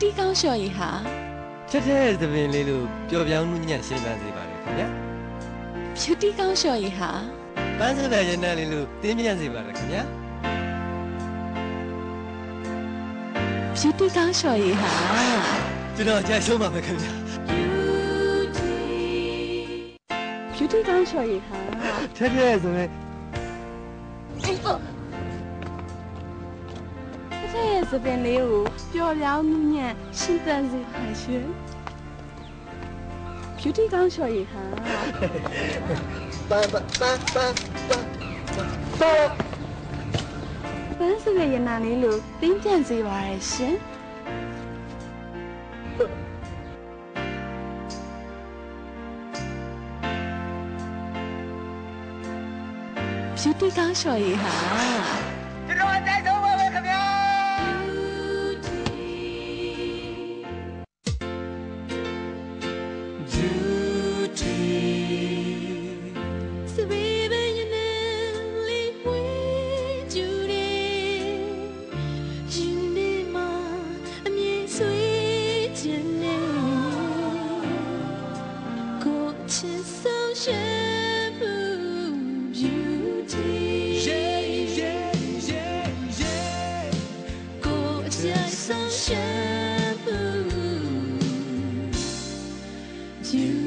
တီကောင်းလျှော်ရည်ဟာချက်တဲ့သပင်လေးလို့ပျော်ပြောင်းမှုညံ့ရှင်းပန်းစေပါလေခင်ဗျာဖြူတီကောင်းလျှော်ရည်ဟာပန်းစပယ်ရနံ့လေးလို့တင်းမြတ်စေပါလေခင်ဗျာဖြူတီကောင်းလျှော်ရည်ဟာကျွန်တော်ကြိုက်ဆုံးပါပဲခင်ဗျာဖြူတီကောင်းလျှော်ရည်ဟာချက်တဲ့ဆိုရင်တဲ့သပင်လေးကိုပျော်ပြောင်းမှုညံ့ရှင်းပန်းစေပါရှင်ဖြူတီကောင်းလျှော်ရည်ဟာပန်းစပယ်ရနံ့လေးလို့တင်းပြန့်စေပါရဲ့ရှင်ဖြူတီကောင်းလျှော်ရည်ဟာကျွန်တော်အတိုင်းဆုံးပါပဲခင်ဗျာYou